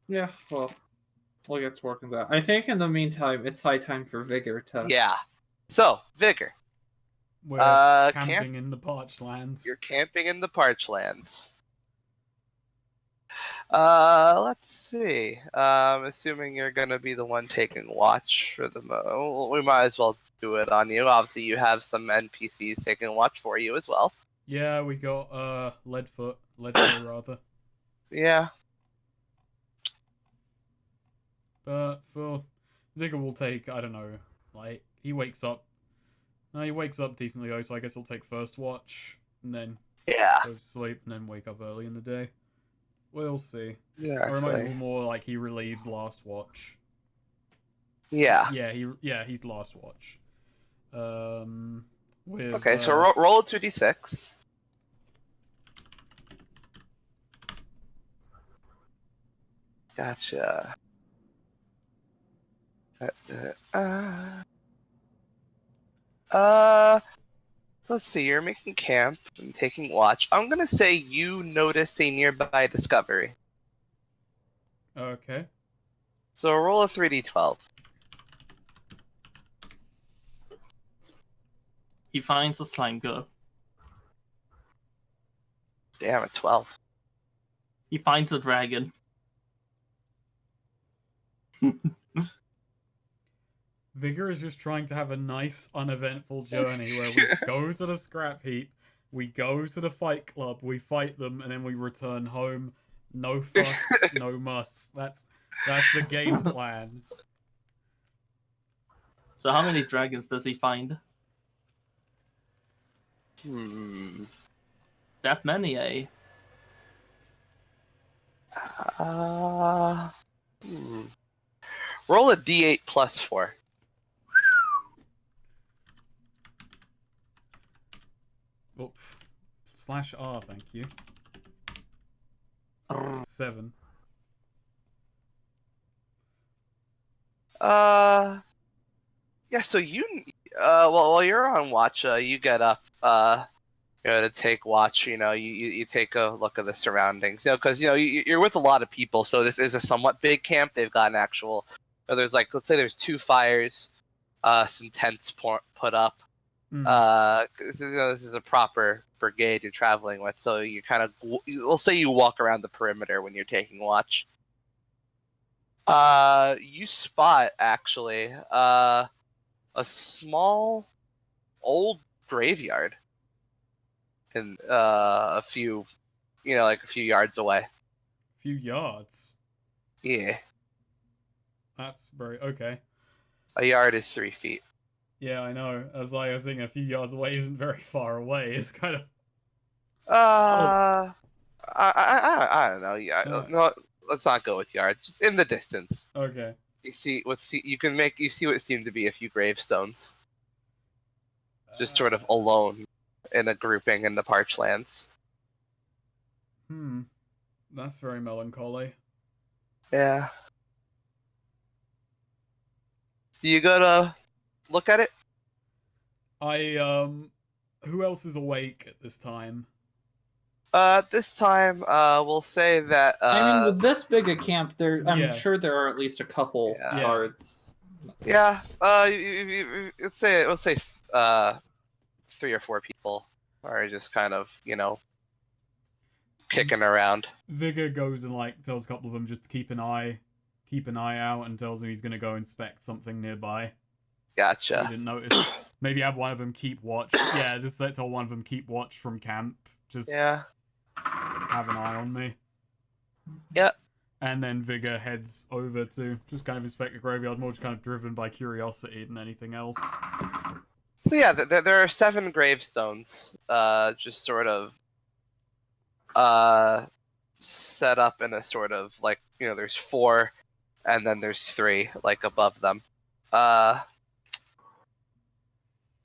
Yeah, well, we'll get to work on that. I think in the meantime, it's high time for Vigor to... Yeah. So, Vigor. We're Camp. camping in the parched lands. You're camping in the parch lands. Let's see. Assuming you're gonna be the one taking watch for the we might as well do it on you. Obviously, you have some NPCs taking watch for you as well. Yeah, we got Leadfoot rather. Yeah. But for Vigor will take, I don't know, like he wakes up. No, he wakes up decently though, so I guess he'll take first watch and then Yeah. go to sleep and then wake up early in the day. We'll see. Yeah. Or it might be more like he relieves last watch. Yeah. Yeah, he's last watch. With, Okay, so roll a 2d6. Gotcha. Let's see. You're making camp and taking watch. I'm gonna say you notice a nearby discovery. Okay. So roll a 3d12. He finds a slime girl. Damn, a 12. He finds a dragon. Vigor is just trying to have a nice, uneventful journey where we go to the scrap heap, we go to the fight club, we fight them, and then we return home. No fuss, no muss. That's the game plan. So how many dragons does he find? That many, eh? Roll a d8 plus 4. Oh, /R, thank you. 7. Yeah, so you well while you're on watch, you get up to take watch. You take a look at the surroundings, because you're with a lot of people, so this is a somewhat big camp. They've got an actual there's let's say there's 2 fires, some tents put up. This is a proper brigade you're traveling with, so you kind of, we'll say you walk around the perimeter when you're taking watch. You spot actually a small old graveyard in a few yards away. A few yards? Yeah. That's very okay. A yard is 3 feet. Yeah, I know. As I was thinking, a few yards away isn't very far away. It's kind of. I don't know. Yeah, no, let's not go with yards. Just in the distance. Okay. You see what seem to be a few gravestones. Just sort of alone in a grouping in the parch lands. That's very melancholy. Yeah. Do you go to look at it? Who else is awake at this time? This time, we'll say that. I mean, with this big a camp, I'm sure there are at least a couple guards. Yeah. Let's say 3 or 4 people are just kind of kicking around. Vigor goes and tells a couple of them just to keep an eye out, and tells them he's gonna go inspect something nearby. Gotcha. We didn't notice. Maybe have one of them keep watch. Yeah, just tell one of them keep watch from camp. Just have an eye on me. Yep. And then Vigor heads over to just kind of inspect the graveyard, more just kind of driven by curiosity than anything else. So yeah, there are 7 gravestones, just sort of set up in a sort of there's 4, and then there's 3 above them.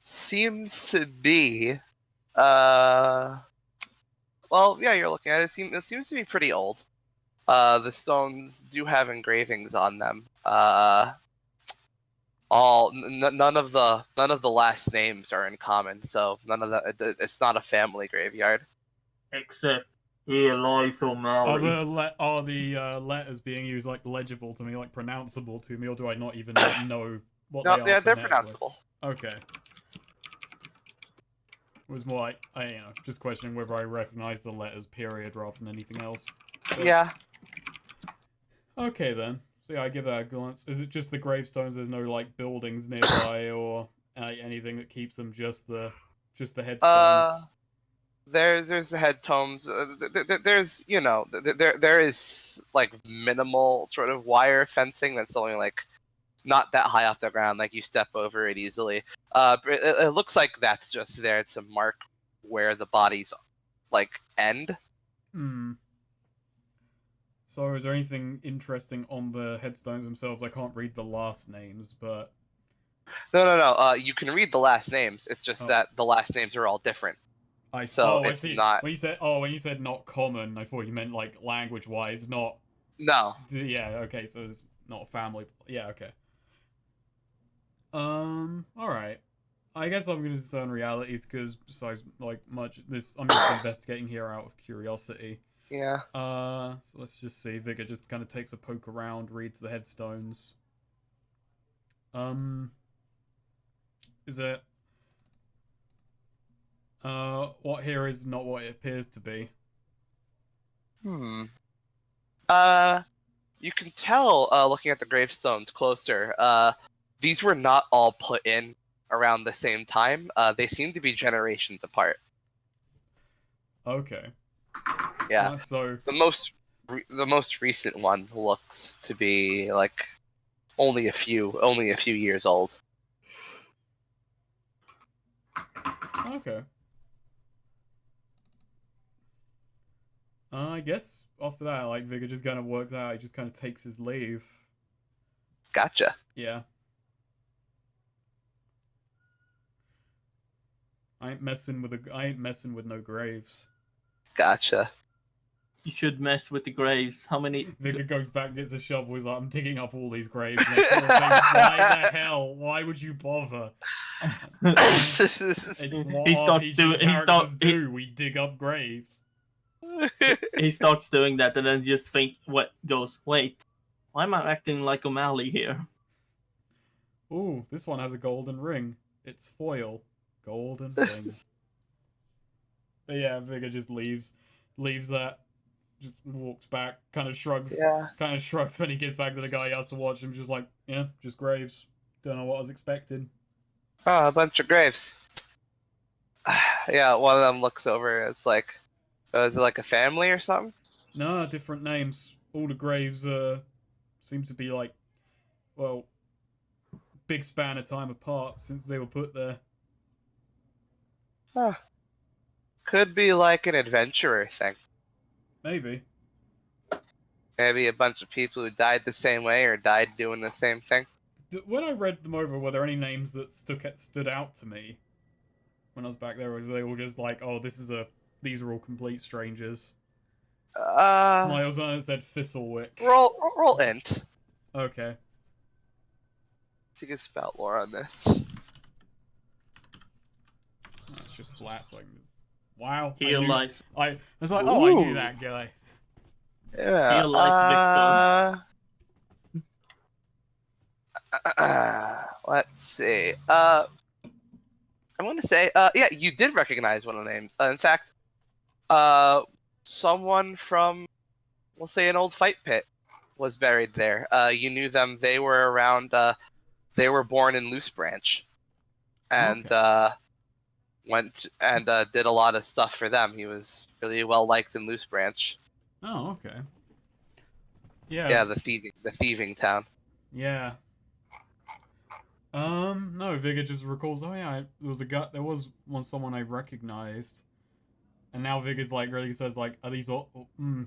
Seems to be well, yeah, you're looking at it. It seems to be pretty old. The stones do have engravings on them. None of the last names are in common, so none of that. It's not a family graveyard. Except Elias O'Malley. Are the letters being used like legible to me, like pronounceable to me, or do I not even know what No, they are? yeah, they're phonetically? pronounceable. Okay. It was more like just questioning whether I recognize the letters, period, rather than anything else. But, Yeah. Okay then. So yeah, I give that a glance. Is it just the gravestones? There's no like buildings nearby or anything that keeps them just the headstones. There's the head tomes. There's there is like minimal sort of wire fencing that's only like not that high off the ground. Like you step over it easily. It looks like that's just there to mark where the bodies like end. Hmm. So is there anything interesting on the headstones themselves? I can't read the last names, but No. You can read the last names. It's just that the last names are all different. I So I it's see. not. When you said not common, I thought you meant like language wise, not. No. Yeah. Okay. So it's not family. Yeah. Okay. All right. I guess I'm gonna discern realities because besides like much this, I'm just investigating here out of curiosity. Yeah. So let's just see. Vigor just kind of takes a poke around, reads the headstones. Is it? What here is not what it appears to be. You can tell looking at the gravestones closer. These were not all put in around the same time. They seem to be generations apart. Okay. Yeah. So The most recent one looks to be like only a few years old. okay. I guess after that, like Vigor just kind of works out. He just kind of takes his leave. Gotcha. Yeah. I ain't messing with no graves. Gotcha. You should mess with the graves. How many? Vigor goes back, gets a shovel. He's like, I'm digging up all these graves. And why the hell? Why would you bother? It's what He starts RPG doing- he characters starts- do. We dig up graves. He starts doing that and then just wait, why am I acting like O'Malley here? Ooh, this one has a golden ring. It's foil. Golden ring. But yeah, Vigor just leaves that. Just walks back, kind of shrugs when he gets back to the guy he has to watch him, just like, yeah, just graves. Don't know what I was expecting. Oh, a bunch of graves. Yeah, one of them looks over. It's like, is it like a family or something? No, different names. All the graves seem to be like, well, big span of time apart since they were put there. Huh. Could be like an adventurer thing. Maybe. Maybe a bunch of people who died the same way or died doing the same thing. When I read them over, were there any names that stood out to me when I was back there? Or were they all just like, oh, these are all complete strangers? I also said Thistlewick. Roll int. Okay. So you can spout lore on this. That's just flat, so I can... Wow. Heal life. I was like, oh, I knew Ooh. that guy. Yeah. Heal life, Let's see. I'm going to say, yeah, you did recognize one of the names. In fact, someone from, we'll say, an old fight pit was buried there. You knew them. They were around. They were born in Loose Branch, and went and did a lot of stuff for them. He was really well liked in Loose Branch. Oh, okay. Yeah. Yeah, the thieving town. Yeah. No, Vigor just recalls, oh yeah, there was someone I recognized. And now Vigor's like, really says like, are these all, now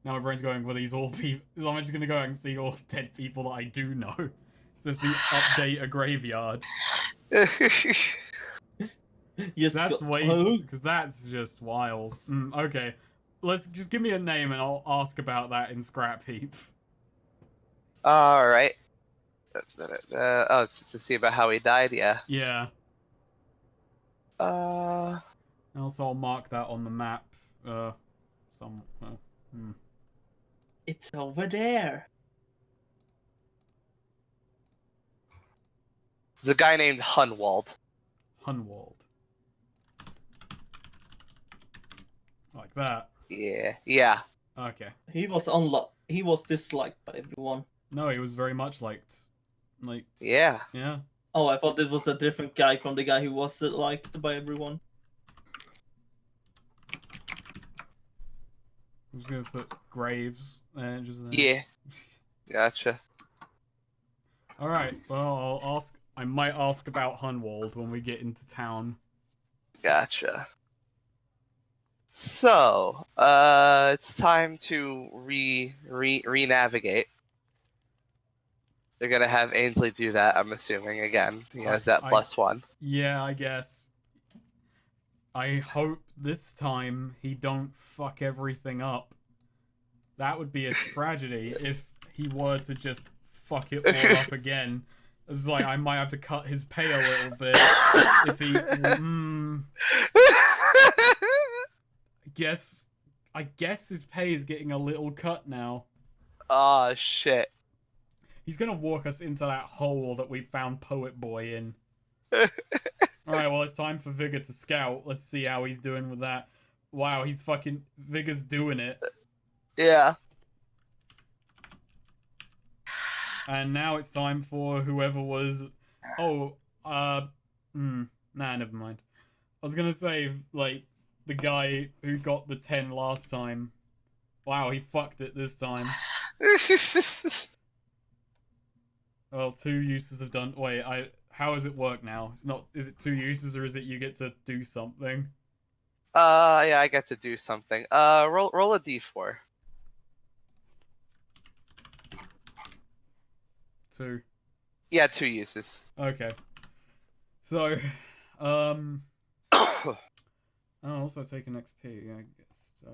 my brain's going, were these all people, so I'm just gonna go out and see all dead people that I do know. So it's the update a graveyard. Yes, Because that's just wild. Okay. Let's just give me a name and I'll ask about that in Scrap Heap. All right. Oh, it's to see about how he died. Yeah. Yeah. Uh. Also, I'll mark that on the map. So Some. It's over there. There's a guy named Hunwald. Hunwald. Like that. Yeah. Okay. He was He was disliked by everyone. No, he was very much liked. Like, Yeah. yeah. Oh, I thought it was a different guy from the guy who was liked by everyone. I'm just gonna put Graves and just there. Yeah. Gotcha. All right. Well, I'll ask. I might ask about Hunwald when we get into town. Gotcha. So, it's time to re-navigate. They're gonna have Ainsley do that, I'm assuming, again. He has that +1. Yeah, I guess. I hope this time he don't fuck everything up. That would be a tragedy if he were to just fuck it all up again. It's like I might have to cut his pay a little bit if he. I guess his pay is getting a little cut now. Oh, shit. He's gonna walk us into that hole that we found Poet Boy in. Alright, well, it's time for Vigor to scout. Let's see how he's doing with that. Wow, Vigor's doing it. Yeah. And now it's time for whoever was... Oh, nah, never mind. I was gonna say, like, the guy who got the 10 last time. Wow, he fucked it this time. Well, 2 uses have done... Wait, how does it work now? It's not... Is it 2 uses or is it you get to do something? Yeah, I get to do something. Roll a d4. 2. Yeah, 2 uses. Okay. So, I'll also take an XP, I guess.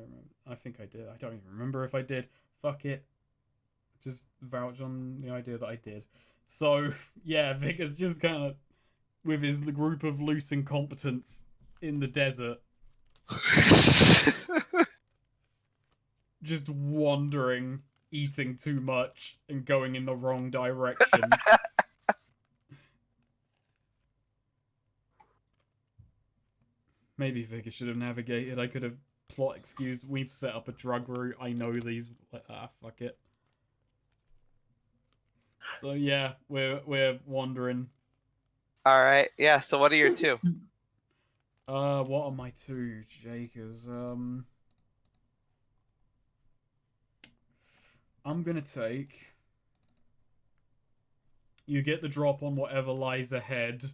I think I did. I don't even remember if I did. Fuck it. Just vouch on the idea that I did. So, yeah, Vigor's just kind of, with his group of loose incompetents in the desert, just wandering, eating too much, and going in the wrong direction. Maybe Vigor should have navigated. I could have plot excused. We've set up a drug route. I know these. Fuck it. So yeah, we're wandering. All right. Yeah. So what are your 2? What are my 2, Jakers? I'm gonna take. You get the drop on whatever lies ahead,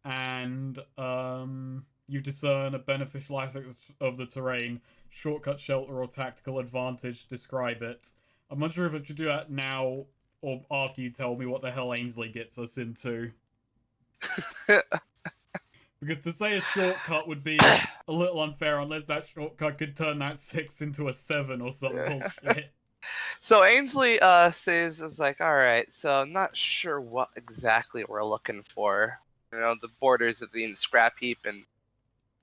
and you discern a beneficial aspect of the terrain, shortcut, shelter, or tactical advantage. Describe it. I'm not sure if I should do that now or after you tell me what the hell Ainsley gets us into. Because to say a shortcut would be a little unfair unless that shortcut could turn that 6 into a 7 or some bullshit. So Ainsley says, is like, all right, so I'm not sure what exactly we're looking for. You know, the borders of the scrap heap and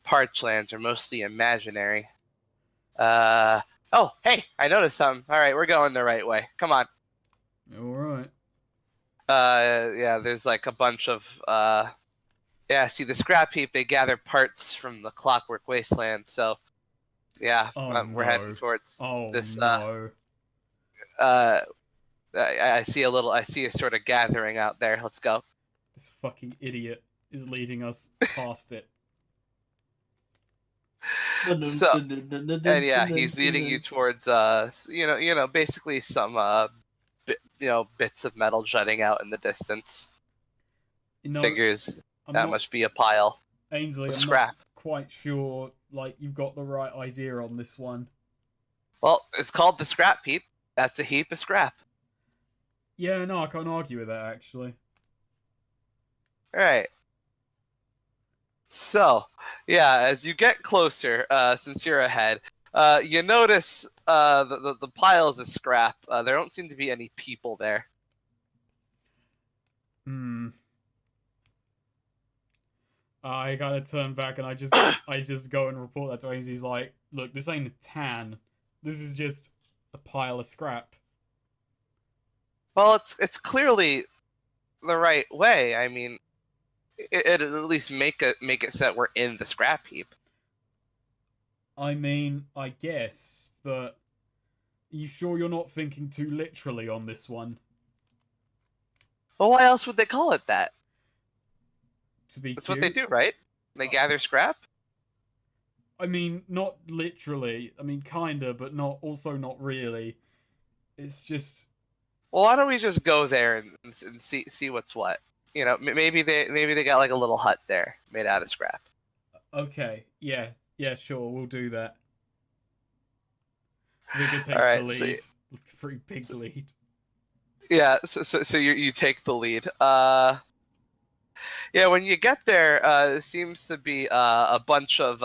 parchlands are mostly imaginary. Oh, hey, I noticed something. All right, we're going the right way. Come on. All right. Yeah, there's like a bunch of, yeah, see, the scrap heap, they gather parts from the Clockwork Wasteland, so, yeah, we're heading towards this, no. I see a sort of gathering out there. Let's go. This fucking idiot is leading us past it. So, and yeah, he's leading you towards, you know, basically some, bits of metal jutting out in the distance. Figures that must be a pile Ainsley, of I'm scrap. not quite sure, like, you've got the right idea on this one. Well, it's called the scrap heap. That's a heap of scrap. Yeah, no, I can't argue with that, actually. Alright. So, yeah, as you get closer, since you're ahead, you notice the piles of scrap. There don't seem to be any people I kind of turn back and I just go and report that to Ainsley. He's like, look, this ain't a tan. This is just a pile of scrap. Well, it's clearly the right way. I mean, it at least make it so that we're in the scrap heap. I mean, I guess, but you sure you're not thinking too literally on this one? Well, why else would they call it that? To be That's cute? what they do, right? They gather scrap. I mean, not literally. I mean, kinda, but not really. It's just... Well, why don't we just go there and see what's what? You know, maybe they got like a little hut there made out of scrap. Okay, yeah, sure, we'll do that. Vigor takes Alright, the so lead. It's a pretty big lead. Yeah, so you take the lead. Yeah, when you get there, it seems to be a bunch of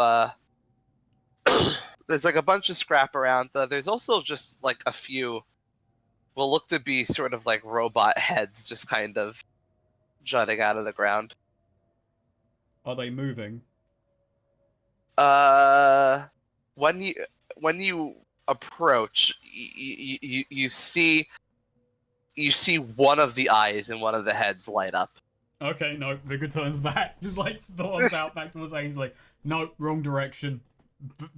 there's like a bunch of scrap around. There's also just like a few will look to be sort of like robot heads just kind of jutting out of the ground. Are they moving? When you approach, you see one of the eyes in one of the heads light up. Okay, no, Vigor turns back. Just like storms out back towards Ainsley. No, wrong direction.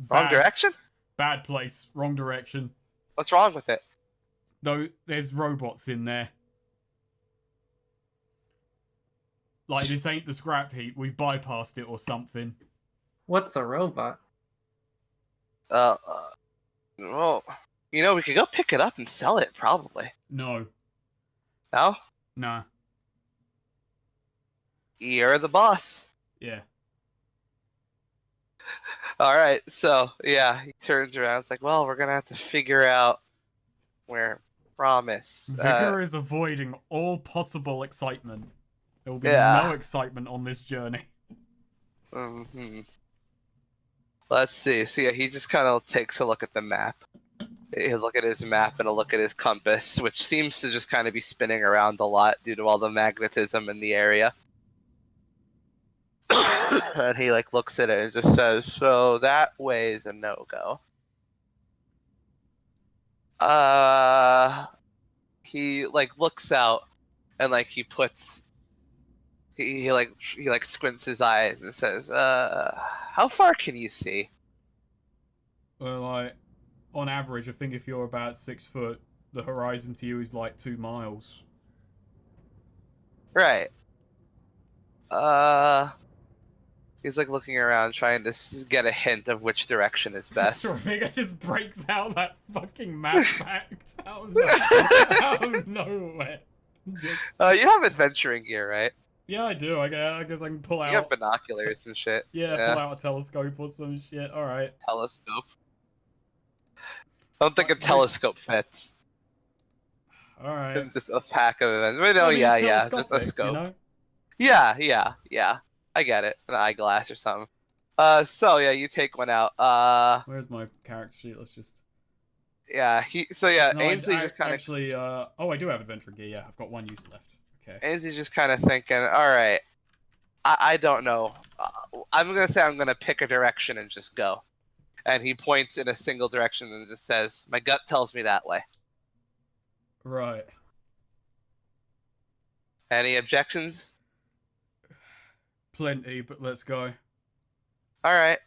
Wrong direction? Bad place. Wrong direction. What's wrong with it? No, there's robots in there. Like, this ain't the scrap heap. We've bypassed it or something. What's a robot? Well, you know, we could go pick it up and sell it, probably. No. No? Nah. You're the boss. Yeah. Alright, so, yeah, he turns around. It's like, well, we're gonna have to figure out where. Promise. Vigor is avoiding all possible excitement. There will be Yeah. no excitement on this journey. Let's see. So, yeah, he just kind of takes a look at the map. He'll look at his map and a look at his compass, which seems to just kind of be spinning around a lot due to all the magnetism in the area. And he like looks at it and just says, "So that way is a no-go." He like looks out and like he squints his eyes and says, "How far can you see?" Well, like, on average, I think if you're about 6 foot, the horizon to you is like 2 miles. Right. He's like looking around trying to get a hint of which direction is best. Vigor just breaks out that fucking map fact out of nowhere. Just... You have adventuring gear, right? Yeah, I do. I guess I can pull out... You have binoculars and shit. Yeah, pull out a telescope or some shit. Alright. Telescope. I don't think a telescope fits. Alright. Just a pack of events. But no, I mean, yeah, it's just a telescopic, scope. You know? Yeah. I get it. An eyeglass or something. So yeah, you take one out. Where's my character sheet? Let's just... Yeah, No, Ainsley just kind of... Actually, oh, I do have adventure gear, yeah. I've got 1 use left. Okay. Ainsley's just kind of thinking, alright, I don't know. I'm going to say I'm going to pick a direction and just go. And he points in a single direction and just says, my gut tells me that way. Right. Any objections? Plenty, but let's go. Alright.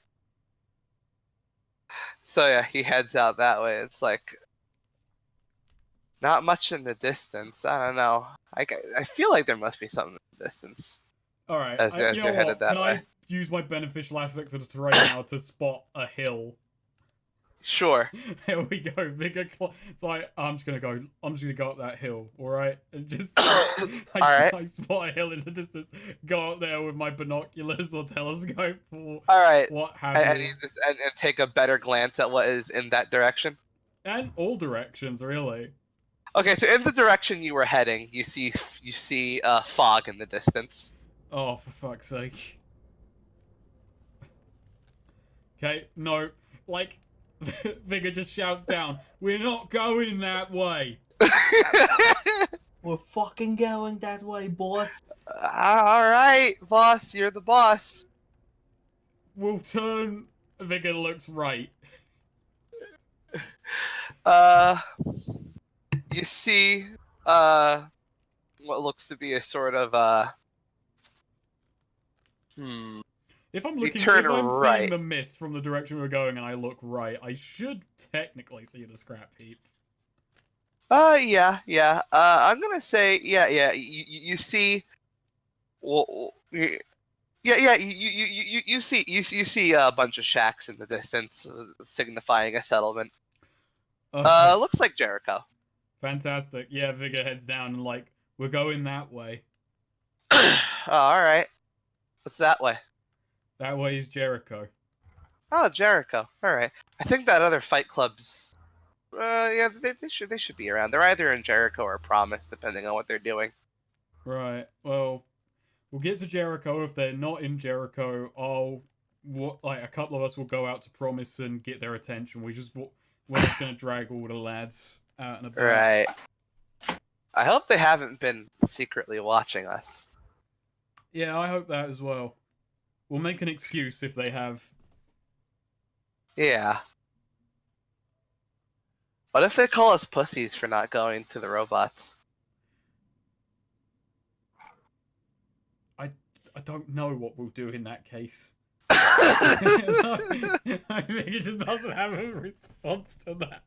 So yeah, he heads out that way. It's like, not much in the distance. I don't know. I feel like there must be something in the distance. Alright, As you're headed that Can way. I use my beneficial aspects of the terrain now to spot a hill? Sure. There we go. It's like, I'm just gonna go up that hill, alright? And just I spot a hill in the distance, go up there with my binoculars or telescope or Alright. what have And, you. and take a better glance at what is in that direction. And all directions, really. Okay, so in the direction you were heading, you see fog in the distance. Oh, for fuck's sake. Okay, no. Like, Vigor just shouts down, we're not going that way. We're fucking going that way, boss. All right, boss, you're the boss. We'll turn. Vigor looks right. Uh, you see, what looks to be a sort of If I'm You looking, turn if I'm right. seeing the mist from the direction we're going and I look right, I should technically see the scrap heap. Yeah. I'm gonna say, yeah. You see, well, yeah. You see a bunch of shacks in the distance, signifying a settlement. Okay. Looks like Jericho. Fantastic. Yeah, Vigor heads down and like, we're going that way. All right. What's that way? That way is Jericho. Oh, Jericho. All right. I think that other fight club's. Yeah, they should be around. They're either in Jericho or Promise, depending on what they're doing. Right. Well, we'll get to Jericho. If they're not in Jericho, like a couple of us will go out to Promise and get their attention. We're just gonna drag all the lads out and about. Right. I hope they haven't been secretly watching us. Yeah, I hope that as well. We'll make an excuse if they have. Yeah. What if they call us pussies for not going to the robots? I don't know what we'll do in that case. I think it just doesn't have a response to that.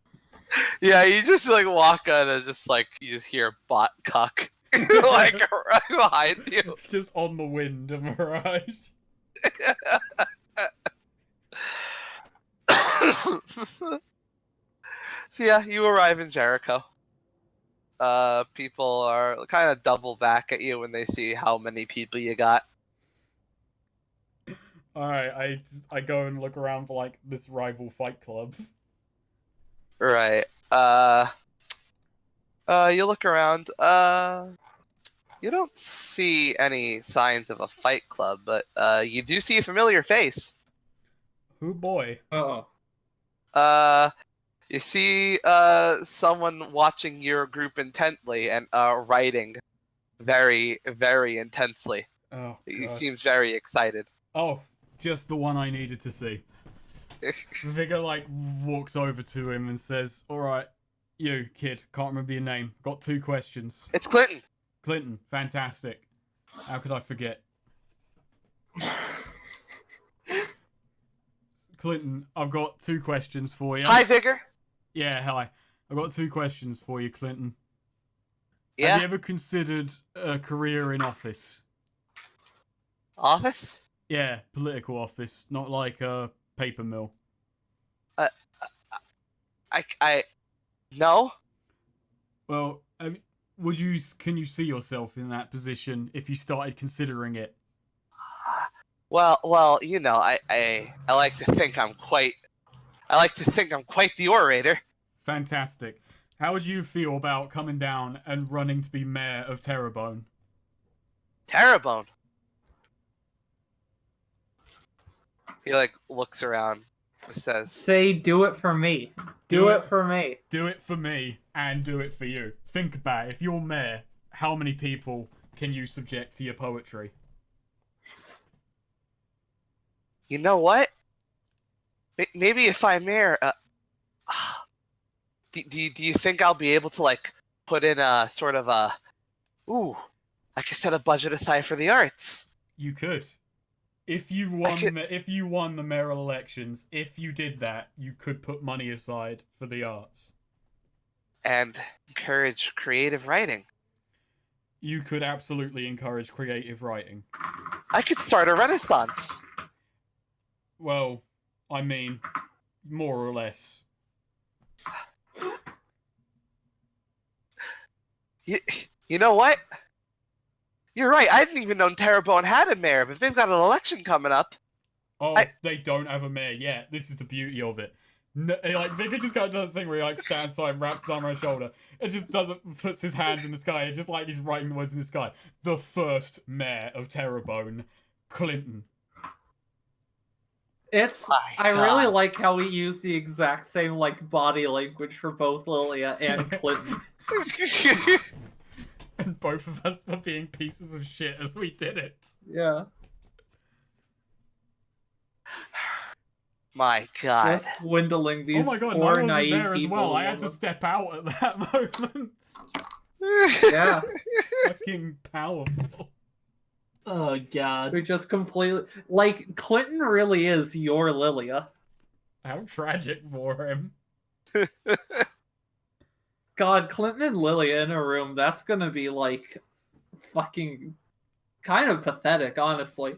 Yeah, you just like walk on and just like you just hear bot cuck like right behind you. Just on the wind, am I right? So yeah, you arrive in Jericho. People are kind of double back at you when they see how many people you got. Alright, I go and look around for like this rival fight club. Right. You look around. You don't see any signs of a fight club, but you do see a familiar face. Who boy? Uh-oh. You see someone watching your group intently and writing very, very intensely. Oh, He God. seems very excited. Oh, just the one I needed to see. Vigor like walks over to him and says, "Alright, you kid, can't remember your name. Got 2 questions." It's Clinton. Clinton, fantastic. How could I forget? Clinton, I've got 2 questions for you. Hi, Vigor. Yeah, hi. I've got 2 questions for you, Clinton. Yeah. Have you ever considered a career in office? Office? Yeah, political office, not like a paper mill. No. Well, can you see yourself in that position if you started considering it? Well, you know, I like to think I'm quite the orator. Fantastic. How would you feel about coming down and running to be mayor of Terrebonne? Terrebonne. He like looks around and says, Say, do it for me. Do it for me. Do it for me and do it for you. Think about it. If you're mayor, how many people can you subject to your poetry? "You know what? Maybe if I'm mayor, do you think I'll be able to like put in a sort of a, I could set a budget aside for the arts." You could. If you won the mayoral elections, if you did that, you could put money aside for the arts. And encourage creative writing. You could absolutely encourage creative writing. I could start a renaissance. Well, I mean, more or less. You know what? You're right. I didn't even know Terrebonne had a mayor, but they've got an election coming up. Oh, they don't have a mayor yet. This is the beauty of it. No, like Vigor just kind of does this thing where he like stands by and wraps his arm around his shoulder. It just puts his hands in the sky. It's just like he's writing the words in the sky. The first mayor of Terrebonne, Clinton. I really like how we use the exact same like body language for both Lilia and Clinton. And both of us were being pieces of shit as we did it. Yeah. My God. Just swindling these Oh my god, and I poor wasn't naive there as people. well. I had to love- step out at that moment. Yeah. Fucking powerful. Oh god. We just completely like Clinton really is your Lilia. How tragic for him. God, Clinton and Lilia in a room, that's gonna be like fucking kind of pathetic, honestly.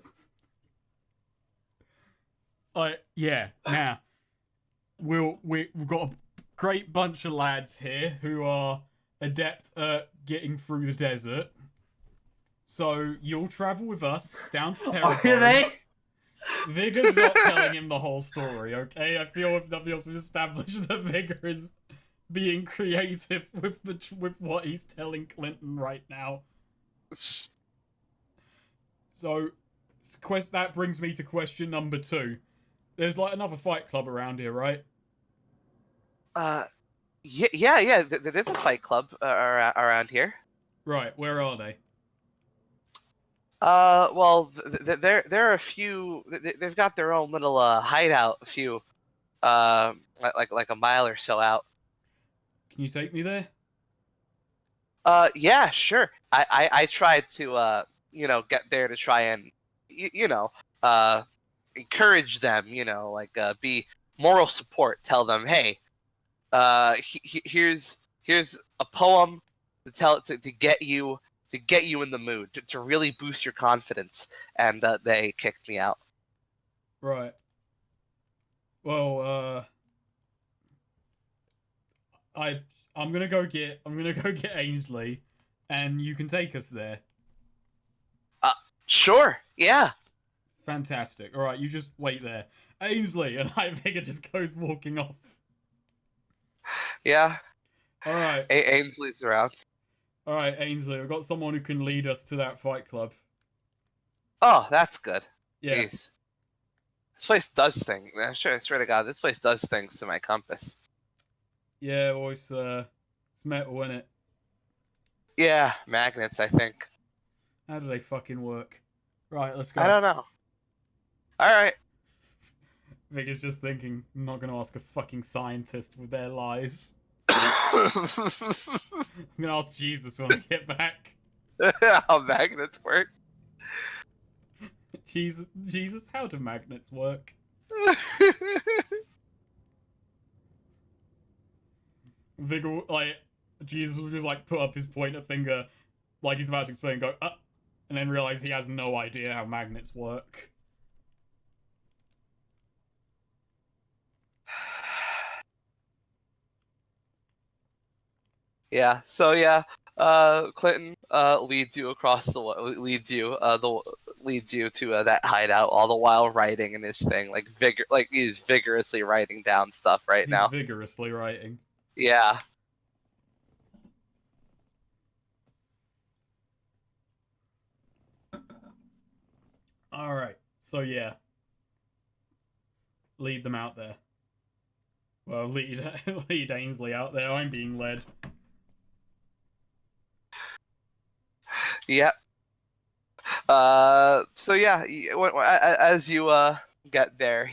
Yeah, now we've got a great bunch of lads here who are adept at getting through the desert. So you'll travel with us down to Are Terrapone. they? Vigor's not telling him the whole story, okay? I feel we've established that Vigor is being creative with what he's telling Clinton right now. So, that brings me to question number 2. There's like another fight club around here, right? Yeah. There's a fight club around here. Right, where are they? Well, there are a few. They've got their own little hideout. A few, like a mile or so out. Can you take me there? Yeah, sure. I tried to get there to try and encourage them. Be moral support. Tell them, hey, here's a poem to get you in the mood to really boost your confidence, and they kicked me out. Right. Well, I'm gonna go get Ainsley, and you can take us there. Sure, yeah. Fantastic. All right, you just wait there, Ainsley, and I think it just goes walking off. Yeah. All right, Ainsley's around. all right, Ainsley. We've got someone who can lead us to that fight club. Oh, that's good. Yeah. Jeez. This place does things. I swear to God, this place does things to my compass. Yeah, well, it's metal, isn't it? Yeah, magnets, I think. How do they fucking work? Right, let's go. I don't know. Alright. Vic is just thinking, I'm not gonna ask a fucking scientist with their lies. How I'm gonna ask Jesus when I get back. magnets work. Jesus, how do magnets work? Vic will, Jesus will just, put up his pointer finger, like he's about to explain, and go, and then realize he has no idea how magnets work. Yeah. So yeah, Clinton leads you to that hideout, all the while writing in his thing, he's vigorously writing down stuff right He's now. vigorously writing. Yeah. Alright, so yeah. Lead them out there. Well, lead Ainsley out there. I'm being led. Yep. So yeah, as you get there,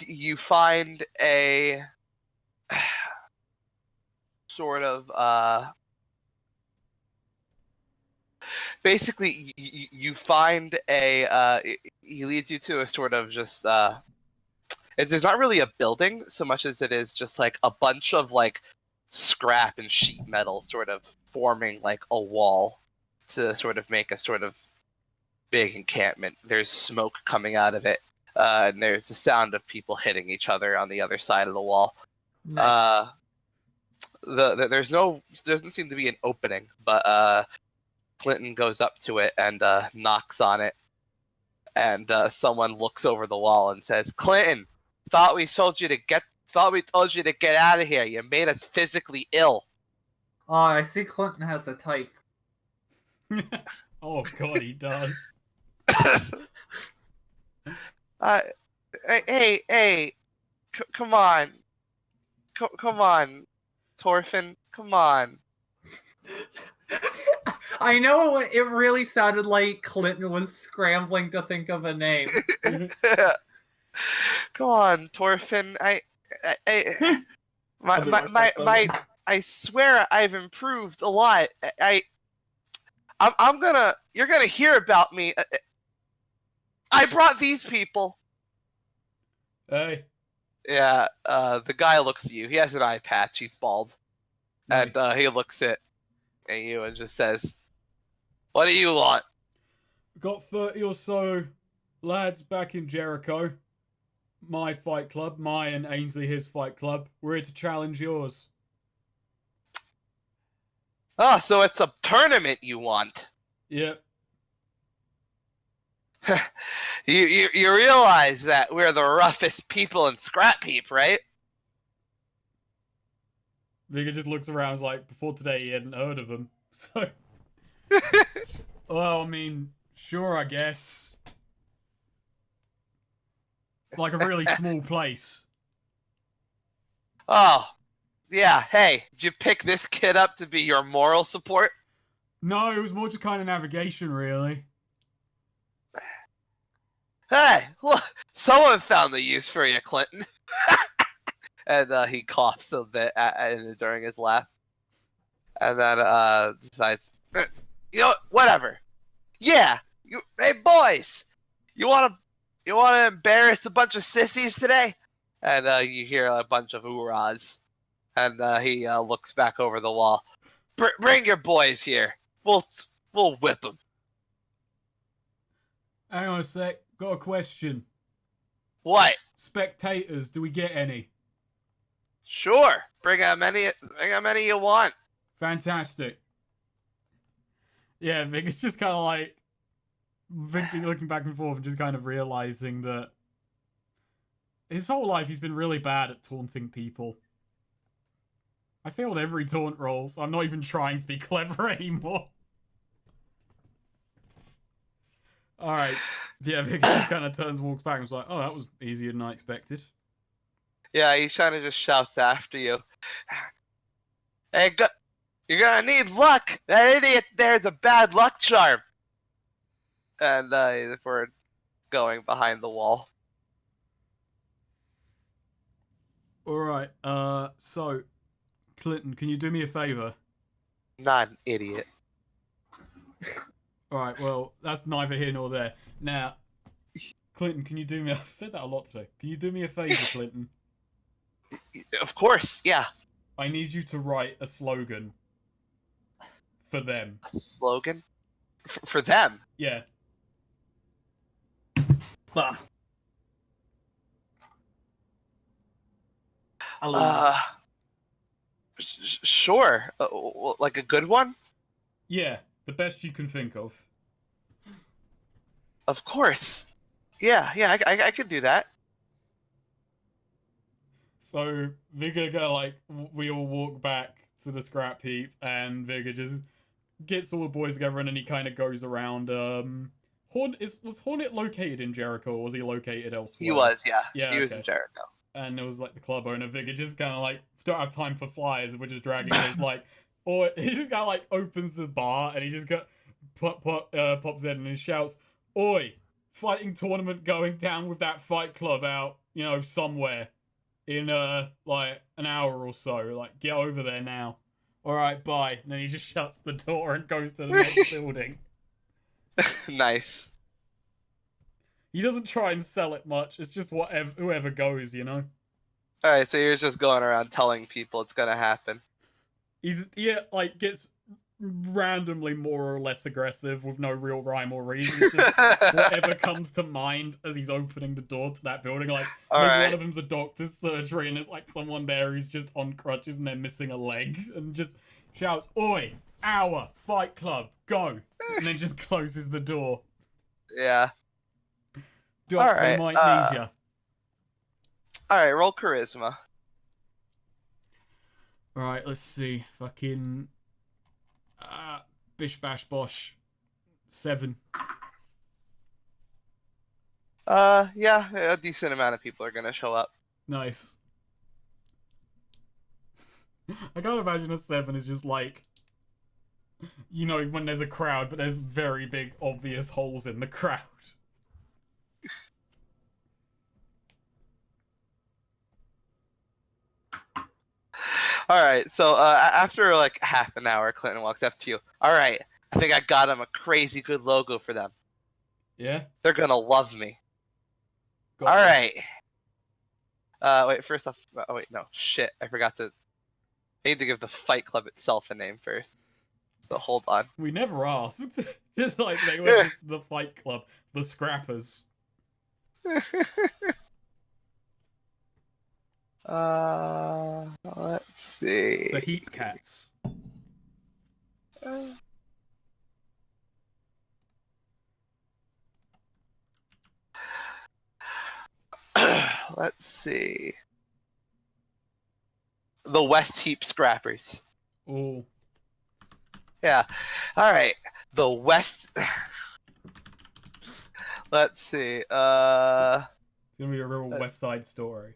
you find a sort of basically you find he leads you to a sort of just there's not really a building so much as it is just like a bunch of scrap and sheet metal sort of forming like a wall to sort of make a sort of big encampment. There's smoke coming out of it, and there's the sound of people hitting each other on the other side of the wall. Nice. There doesn't seem to be an opening, but Clinton goes up to it and knocks on it, and someone looks over the wall and says, "Clinton, thought we told you to get out of here. You made us physically ill." Oh, I see Clinton has a type. Oh god, he does. Hey, come on, come on, Torfin, come on. I know it really sounded like Clinton was scrambling to think of a name. Go on, Torfin. I'll be right back, I swear I've improved a lot. You're gonna hear about me. I brought these people. Hey. Yeah, the guy looks at you. He has an eye patch. He's bald. Nice. And he looks at you and just says, "What do you want?" Got 30 or so lads back in Jericho. My fight club, my and Ainsley his fight club. We're here to challenge yours. Oh, so it's a tournament you want. Yep. You realize that we're the roughest people in Scrap Heap, right? Vigor just looks around and is like, before today he hadn't heard of them. So, well, I mean, sure, I guess. It's like a really small place. Oh, yeah. Hey, did you pick this kid up to be your moral support? No, it was more just kind of navigation, really. Hey, look, someone found the use for you, Clinton. And he coughs a bit during his laugh. And then decides, you know, whatever. Yeah, hey boys, you wanna embarrass a bunch of sissies today? And you hear a bunch of hoorahs. And he looks back over the wall. Bring your boys here. We'll whip them. Hang on a sec. Got a question. What? Spectators, do we get any? Sure. Bring how many you want. Fantastic. Yeah, Vic, it's just kind of like looking back and forth and just kind of realizing that his whole life he's been really bad at taunting people. I failed every taunt roll, so I'm not even trying to be clever anymore. Alright. Yeah, Vic just kind of turns and walks back and was like, oh, that was easier than I expected. Yeah, he kind of just shouts after you. Hey, you're gonna need luck. That idiot there's a bad luck charm. And we're going behind the wall. Alright, so, Clinton, can you do me a favor? Not an idiot. Alright, well, that's neither here nor there. Now, Clinton, can you do me... I've said that a lot today. Can you do me a favor, Clinton? Of course, yeah. I need you to write a slogan for them. A slogan? For them? Yeah. Bah. I'll Sure. Like a good one? Yeah, the best you can think of. Of course. Yeah, I could do that. So, Vigor go like, we all walk back to the scrap heap, and Vigor just gets all the boys together, and then he kind of goes around, was Hornet located in Jericho, or was he located elsewhere? He was, yeah. Yeah, he was okay. in Jericho. And it was like the club owner, Vigor just kind of like, don't have time for flyers, and we're just dragging his like, or he just kind of like opens the bar, and he just pops in and he shouts, "Oi, fighting tournament going down with that fight club out, you know, somewhere in like an hour or so. Like, get over there now. Alright, bye." And then he just shuts the door and goes to the next building. Nice. He doesn't try and sell it much. It's just whoever goes, you know. Alright, so you're just going around telling people it's gonna happen. Like gets randomly more or less aggressive with no real rhyme or reason. It's just whatever comes to mind as he's opening the door to that building. Like, maybe one of them's a doctor's surgery and there's like someone there who's just on crutches and they're missing a leg, and just shouts, "Oi, our fight club, go!" And then just closes the door. Yeah. Doc, they might need ya. Alright, roll charisma. Alright, let's see. Fucking bish bash bosh. 7. Yeah, a decent amount of people are gonna show up. Nice. I can't imagine a 7 is just like You know, when there's a crowd, but there's very big, obvious holes in the crowd. All right, so after like half an hour, Clinton walks up to you. All right, I think I got him a crazy good logo for them. Yeah? They're gonna love me. Got All it. right. Wait, first off, oh wait, no, shit, I forgot to. I need to give the Fight Club itself a name first. So hold on. We never asked. Just like they were just the Fight Club, the Scrappers. Let's see. The Heat Cats. Let's see. The West Heap Scrappers. Oh. Yeah. All right. The West. Let's see. It's gonna be a real West Side Story.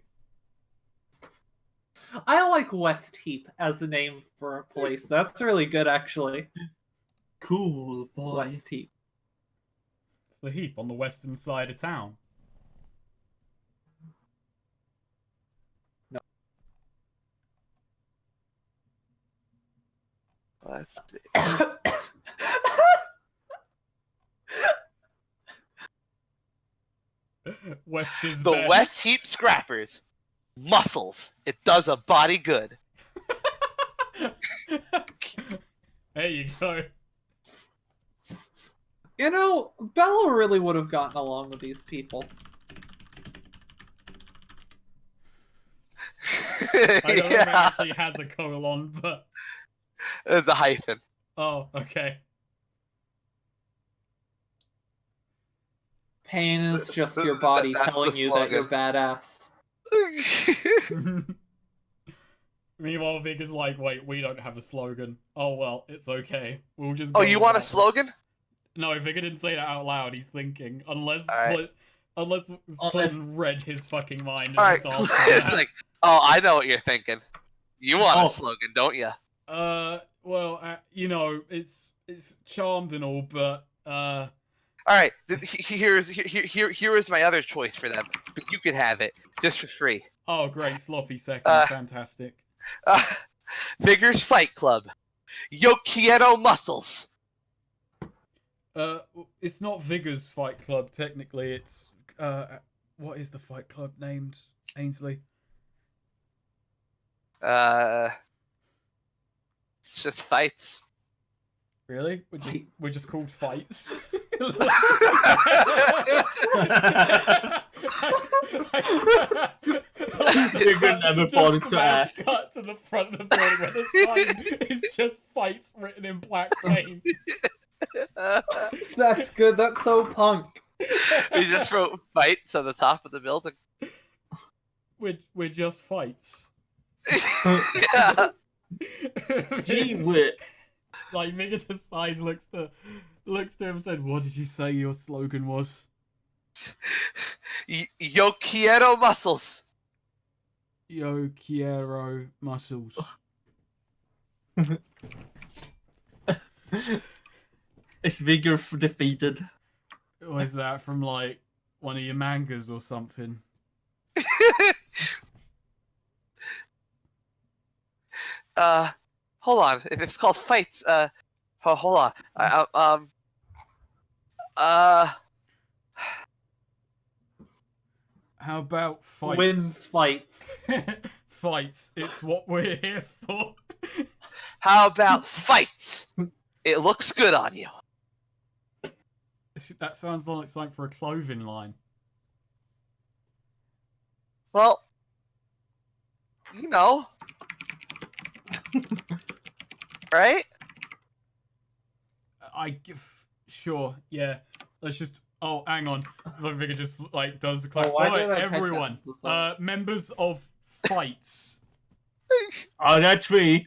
I like West Heap as a name for a place. That's really good, actually. Cool, boy. West Heap. It's the Heap on the western side of town. Let's see. West is The best. West Heap Scrappers. Muscles. It does a body good. There you go. You know, Bella really would have gotten along with these people. I don't know if it Yeah. actually has a colon, but... It's a hyphen. Oh, okay. Pain is just your body That's telling the you that you're badass. Meanwhile, Vig is like, wait, we don't have a slogan. Oh, well, it's okay. We'll just Oh, go you with want a that. slogan? No, Vigor didn't say that out loud. He's thinking. Unless Alright. unless Clinton read his fucking mind and All right. just asked him It's that. like, oh, I know what you're thinking. You want Oh. a slogan, don't you? Well, you know, it's charmed and all, but All right. Here is my other choice for them. You could have it just for free. oh, great, sloppy second, fantastic. Vigor's Fight Club. Yo quiero muscles. It's not Vigor's Fight Club technically. It's what is the Fight Club named, Ainsley? It's just fights. Really? We're just called fights. Vigor never bothered to smash ask. Cut to the front of the building where the sign is just fights written in black paint. That's good. That's so punk. We just wrote fights on the top of the building. We're just fights. Yeah. Gee whiz. Like Vigor just sighs, looks to him and said, "What did you say your slogan was?" Yo quiero muscles. Yo quiero muscles. It's Vigor defeated. Or is that from like one of your mangas or something? Hold on. If it's called fights, hold on. How about fights? Wins fights. Fights. It's what we're here for. How about fights? It looks good on you. That sounds like something for a clothing line. Well, you know. Right? Sure, yeah. Let's just. Oh, hang on. The Vigor just like does the Oh, why Wait, did I type that everyone. as a song? Members of fights. Oh, that's me.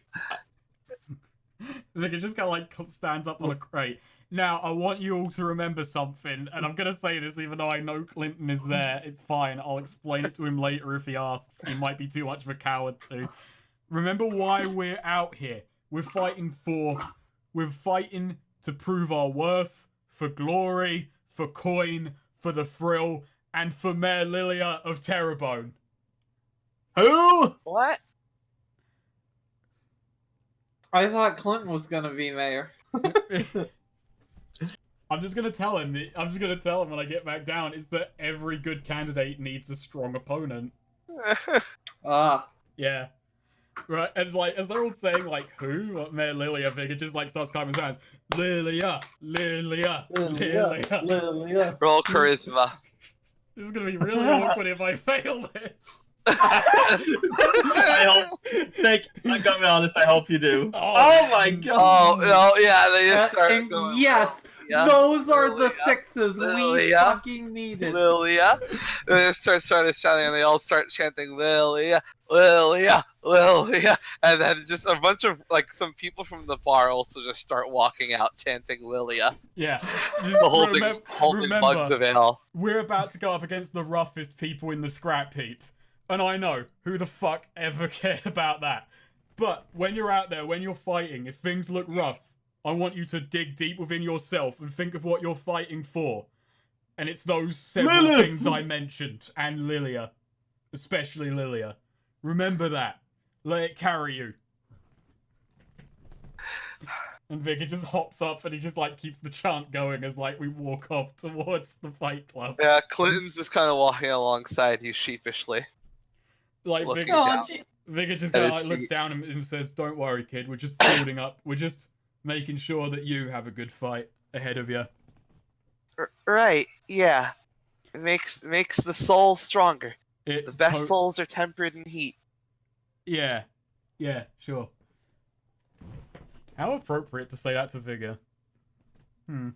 Vigor just kind of like stands up on a crate. Now, I want you all to remember something, and I'm gonna say this even though I know Clinton is there. It's fine. I'll explain it to him later if he asks. He might be too much of a coward to. Remember why we're out here. We're fighting for We're fighting to prove our worth, for glory, for coin, for the thrill, and for Mayor Lilia of Terrebone. Who? What? I thought Clinton was gonna be mayor. I'm just gonna tell him when I get back down is that every good candidate needs a strong opponent. Ah. Yeah. Right, and like as they're all saying like who? What, Mayor Lilia, Vigor just like starts clapping his hands. Lilia, Lilia, Lilia. Roll charisma. This is gonna be really awkward if I fail this. I hope. Nick, I'm gonna be honest. I hope you do. Oh, my god. Oh, no, yeah, they just start And going. yes, Lilia, those are the Lilia, sixes we Lilia, fucking needed. Lilia. And they started shouting, and they all start chanting Lilia, Lilia, Lilia. And then just a bunch of, like, some people from the bar also just start walking out chanting Lilia. Yeah. Just The whole thing holding bugs of ale. We're about to go up against the roughest people in the scrap heap. And I know, who the fuck ever cared about that? But when you're out there, when you're fighting, if things look rough, I want you to dig deep within yourself and think of what you're fighting for. And it's those several things I mentioned, and Lilia. Especially Lilia. Remember that. Let it carry you. And Vicky just hops up and he just like keeps the chant going as like we walk off towards the fight club. Yeah, Clinton's just kind of walking alongside you sheepishly. Like Looking Vicky, down. Vicky just At kind of his like looks feet. down and says, "Don't worry, kid. We're just building up. We're just making sure that you have a good fight ahead of you." Right, yeah. It makes the soul stronger. The best souls are tempered in heat. Yeah, sure. How appropriate to say that to Vigor. Vigor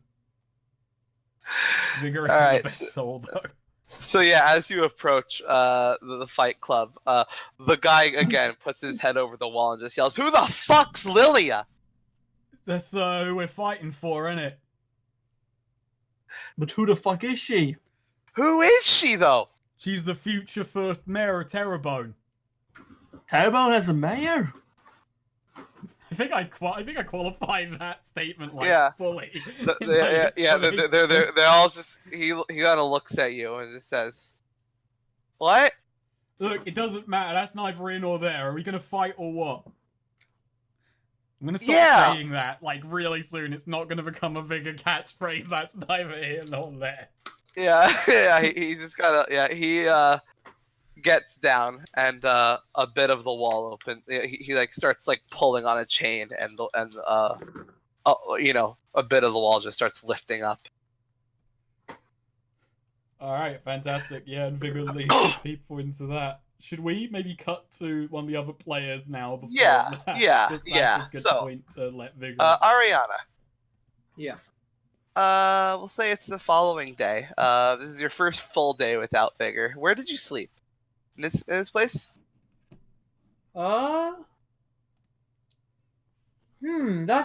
is Alright, the best soul though. So yeah, as you approach the fight club, the guy again puts his head over the wall and just yells, "Who the fuck's Lilia?" That's who we're fighting for, innit? But who the fuck is she? Who is she though? She's the future first mayor of Terrebone. Terrebone has a mayor? I think I qualified that statement like Yeah. fully. They're all just he kind of looks at you and just says, "What?" Look, it doesn't matter. That's neither here nor there. Are we gonna fight or what? I'm gonna stop saying that like really soon. It's not gonna become a bigger catchphrase. That's neither here nor there. Yeah, he just kind of he gets down and a bit of the wall open. He like starts like pulling on a chain and a bit of the wall just starts lifting up. All right, fantastic. Yeah, and Vigor leads people into that. Should we maybe cut to one of the other players now? Before Yeah, that? yeah, 'Cause that's yeah. a good So, point to let Vigor. Ariana. Yeah. We'll say it's the following day. This is your first full day without vigor. Where did you sleep? In this place? That's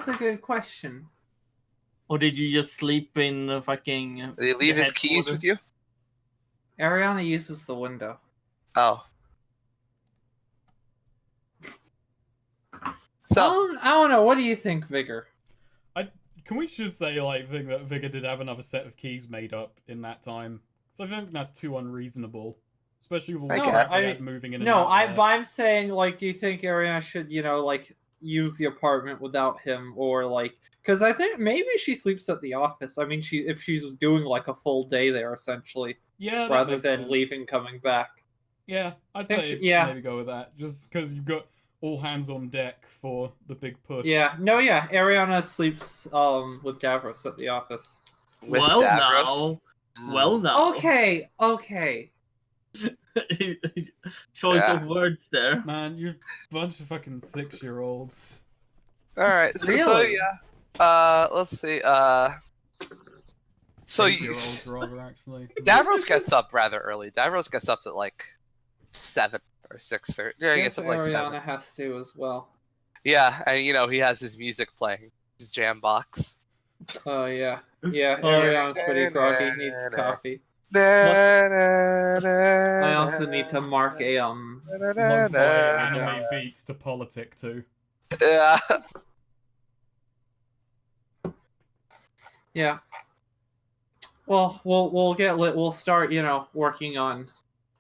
a good question. Or did you just sleep in the fucking... Did he leave his keys with you? Ariana uses the window. Oh. So I don't know. What do you think, Vigor? Can we just say like that Vigor did have another set of keys made up in that time? Because I think that's too unreasonable, especially with all the guess. people that moving in. No, and out but I'm saying like, do you think Ariana should like use the apartment without him, or like, because I think maybe she sleeps at the office. I mean, if she's doing like a full day there essentially, that rather makes than sense. leaving coming back. Yeah, I'd think say maybe go with that, just because you've got all hands on deck for the big push. Yeah, Ariana sleeps with Davros at the office. with Well, Davros. Well, no. Okay. Choice Yeah. of words there. Man, you're a bunch of fucking 6-year-olds. All right. So Really? yeah. Let's see. So 8-year-olds rather actually. Davros gets up rather early. Davros gets up at like 7 or 6:30. Yeah, he gets up like 7. Ariana has to as well. Yeah, and he has his music playing, his jam box. Oh yeah. Ariana's pretty groggy. Needs coffee. I also need to mark a Lo-fi anime beats to politic too. Yeah. Yeah. Well, we'll start, working on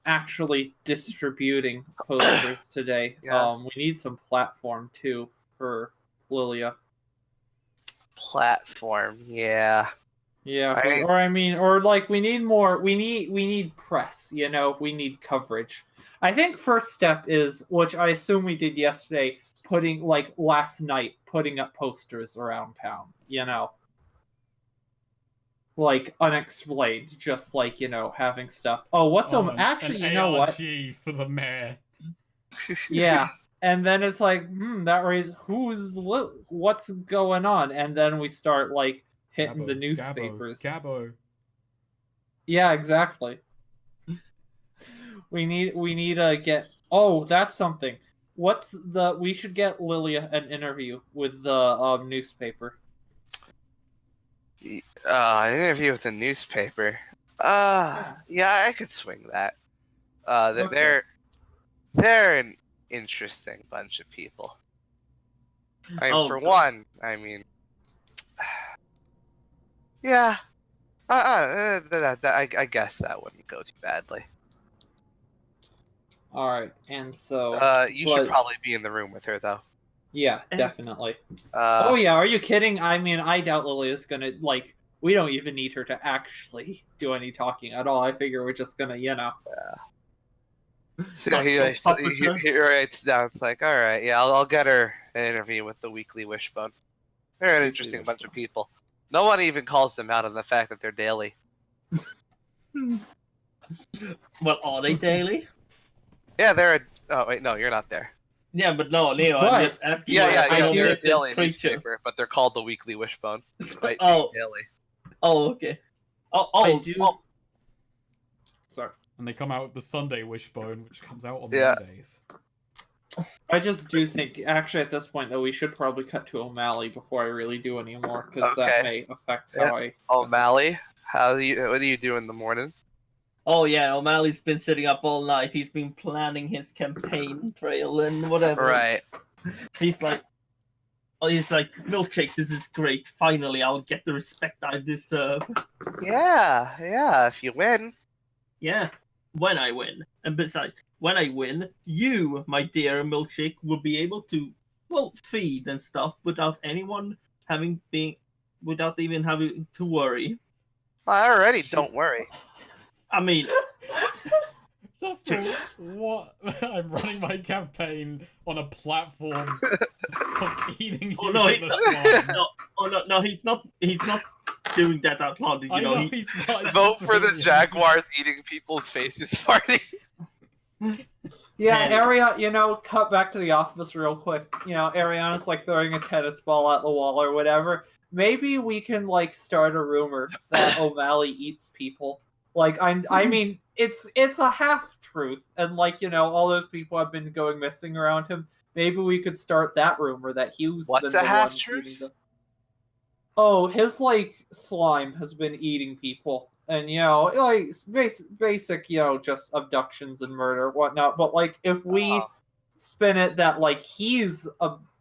actually distributing posters today. Yeah. We need some platform too for Lilia. Platform, yeah. Yeah, I we need more. We need press. We need coverage. I think first step is, which I assume we did yesterday, last night, putting up posters around town. Like unexplained, just having stuff. Oh, actually, an you know what? ARG for the mayor. Yeah. And then it's like, that raises what's going on? And then we start hitting Gabbo, the newspapers. Gabbo. Yeah, exactly. We need to get. Oh, that's something. We should get Lilia an interview with the newspaper. An interview with a newspaper. Yeah, I could swing that. Okay. They're an interesting bunch of people. For one, yeah. I guess that wouldn't go too badly. All right, and so. You should probably be in the room with her, though. Yeah, definitely. Uh, Oh yeah, are you kidding? I mean, I doubt Lilia's gonna We don't even need her to actually do any talking at all. I figure we're just gonna, So he writes down. It's like, all right, yeah, I'll get her an interview with the Weekly Wishbone. They're an interesting bunch of people. No one even calls them out on the fact that they're daily. Well, are they daily? Yeah, they're. Oh wait, no, you're not there. Yeah, but no, Leo, But- I'm just asking. Yeah, I don't they're a get the daily creature. newspaper, but they're called the Weekly Wishbone, despite Oh. being daily. Oh, okay. I do. Oh, Sorry. And they come out with the Sunday Wishbone, which comes out on Yeah. Mondays. I just do think, actually, at this point, though, we should probably cut to O'Malley before I really do any more, because that may affect how I. O'Malley, what do you do in the morning? oh yeah, O'Malley's been sitting up all night. He's been planning his campaign trail and whatever. Right. He's like, Milkshake, this is great. Finally, I'll get the respect I deserve. Yeah. If you win. Yeah, when I win. And besides, when I win, you, my dear Milkshake, will be able to, feed and stuff without even having to worry. I already don't worry. I mean, That's true. What? I'm running my campaign on a platform of eating you oh no, in he's the not. slime. No, he's not. He's not doing that out loud. You I know, know he's not. he's Vote just for the doing it. Jaguars eating people's faces party. Yeah, And- cut back to the office real quick. Ariana's throwing a tennis ball at the wall or whatever. Maybe we can start a rumor that O'Malley eats people. I mean, it's a half truth, and all those people have been going missing around him. Maybe we could start that rumor that Hugh's What's been the the half one truth? eating them. Oh, his slime has been eating people, and basic just abductions and murder, whatnot. But if we spin it that he's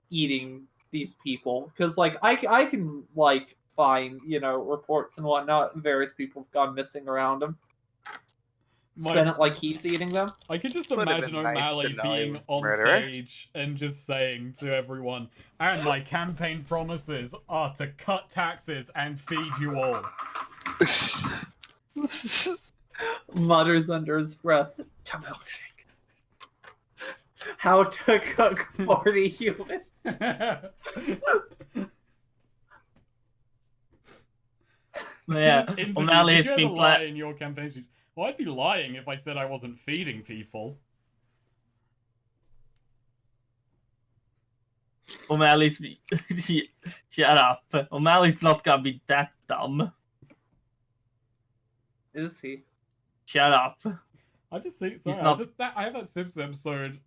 eating these people, because I can find reports and whatnot. Various people have gone missing around him. Spin it like he's eating them. I could just Would've imagine been nice to O'Malley know he being was a on murderer. stage and just saying to everyone, and my campaign promises are to cut taxes and feed you all. Mutters under his breath to Milkshake. How to cook 40 humans. yeah, This interview, O'Malley did has you been ever lie planning. in your campaign speech? Well, I'd be lying if I said I wasn't feeding people. O'Malley's shut up. O'Malley's not gonna be that dumb. Is he? Shut up. I just think He's sorry. not- I have that Simpsons episode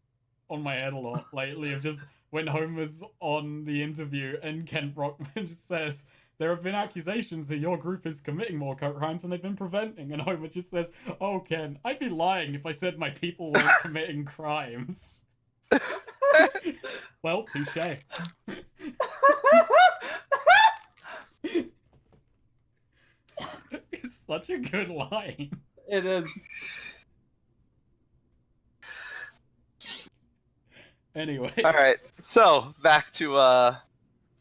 on my head a lot lately of just when Homer's on the interview and Ken Brockman just says there have been accusations that your group is committing more crimes than they've been preventing, and Homer just says, "Oh Ken, I'd be lying if I said my people weren't committing crimes." Well, touche. Such a good line. It is. Anyway. All right, so back to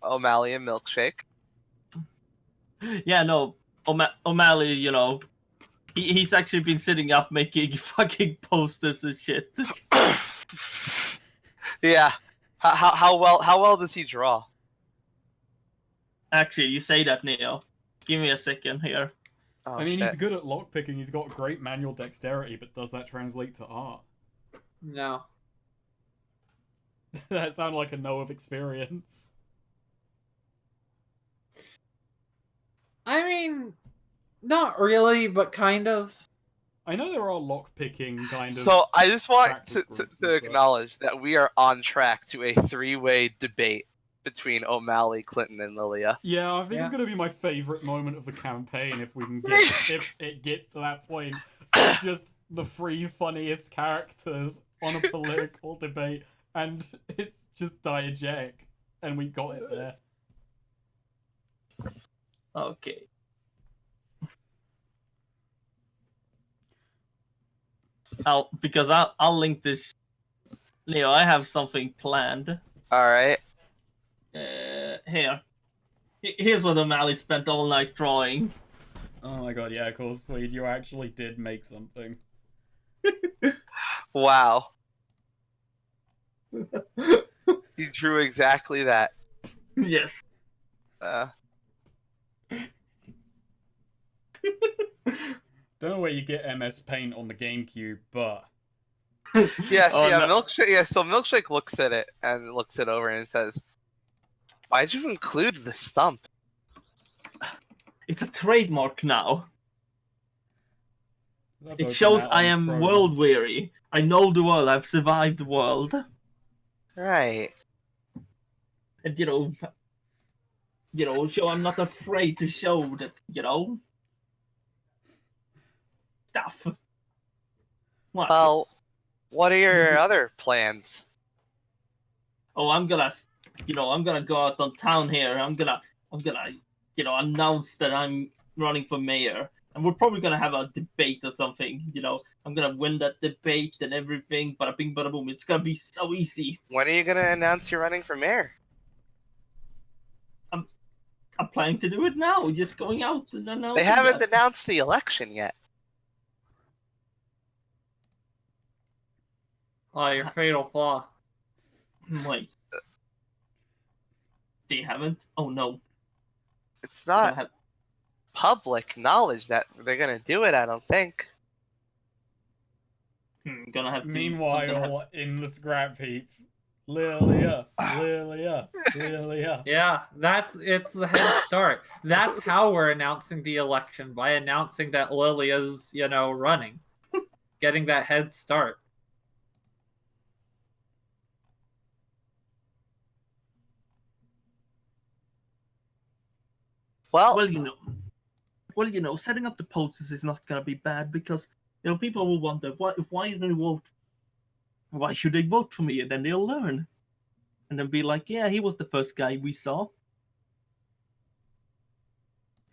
O'Malley and Milkshake. Yeah, no, O'Malley, you know, he's actually been sitting up making fucking posters and shit. Yeah. How well does he draw? Actually, you say that, Neo. Give me a second here. Oh, I mean, shit. he's good at lockpicking, he's got great manual dexterity, but does that translate to art? No. That sounded like a no of experience. I mean, not really, but kind of. I know there are lockpicking kind of... So I just want practice to groups and to such. acknowledge that we are on track to a three-way debate between O'Malley, Clinton, and Lilia. Yeah, I think Yeah. it's gonna be my favorite moment of the campaign if we can get if it gets to that point. It's just the three funniest characters on a political debate, and it's just diegetic, and we got it there. Okay. I'll link this. Leo, I have something planned. All right. Here. Here's what O'Malley spent all night drawing. Oh my god, yeah, cool, Swede, you actually did make something. Wow. He drew exactly that. Yes. Don't know where you get MS Paint on the GameCube, but Yes, Oh, yeah, no. Milkshake. Yeah, so Milkshake looks at it and looks it over and says, "Why'd you include the stump?" It's a trademark now. I've It opened shows that I on am Chrome. world weary. I know the world. I've survived the world. Right. And show I'm not afraid to show that, stuff. What? Well, what are your other plans? Oh, I'm gonna go out on town here. I'm gonna, announce that I'm running for mayor, and we're probably gonna have a debate or something. I'm gonna win that debate and everything. Bada bing, bada boom. It's gonna be so easy. When are you gonna announce you're running for mayor? I'm planning to do it now. Just going out and announcing. They haven't that. announced the election yet. Oh, your fatal flaw. Wait. They haven't? Oh no. It's They don't not have- public knowledge that they're gonna do it. I don't think. Gonna have to. Meanwhile, in the scrap heap, Lilia. Yeah, it's the head start. That's how we're announcing the election, by announcing that Lilia's, running. Getting that head start. Well, Well, setting up the posters is not gonna be bad because people will wonder why do they vote? Why should they vote for me? And then they'll learn, and then be like, yeah, he was the first guy we saw.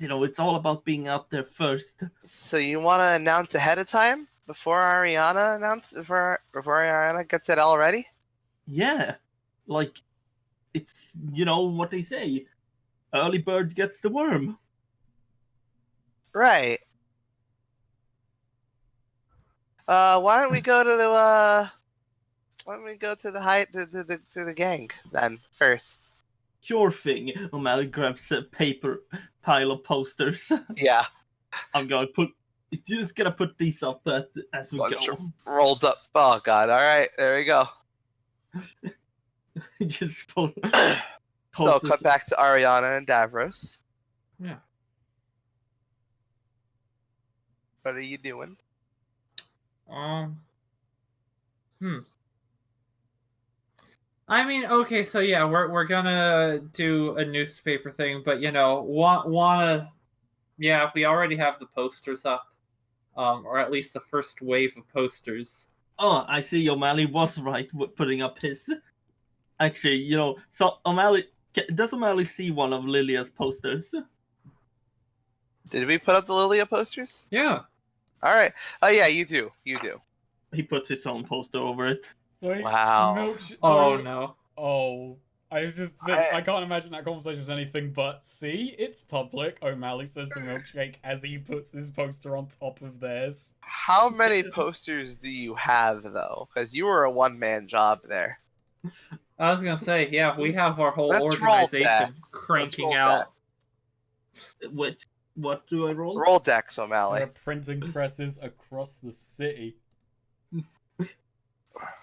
It's all about being out there first. so you want to announce ahead of time before Ariana gets it all ready? Yeah, like it's what they say, early bird gets the worm. Right. Why don't we go to the to the gang then first? Sure thing. O'Malley grabs a paper pile of posters. Yeah, Just gonna put these up as we Bunch go. of rolled up. Oh god! All right, there we go. Just pull. So cut back to Ariana and Davros. Yeah. What are you doing? I mean, okay, so yeah, we're gonna do a newspaper thing, but yeah, we already have the posters up, or at least the first wave of posters. Oh, I see. O'Malley was right with putting up his. Actually, so does O'Malley see one of Lilia's posters? Did we put up the Lilia posters? Yeah. All right. Oh yeah, you do. You do. He puts his own poster over it. So Wow. Oh no. Oh, I- I can't imagine that conversation was anything but, see, it's public, O'Malley says to Milkshake as he puts his poster on top of theirs. How many posters do you have though? Because you were a one-man job there. I was gonna say, yeah, we have our whole Let's roll organization decks. cranking Let's roll out. What do I roll? Roll decks, There O'Malley. are printing presses across the city.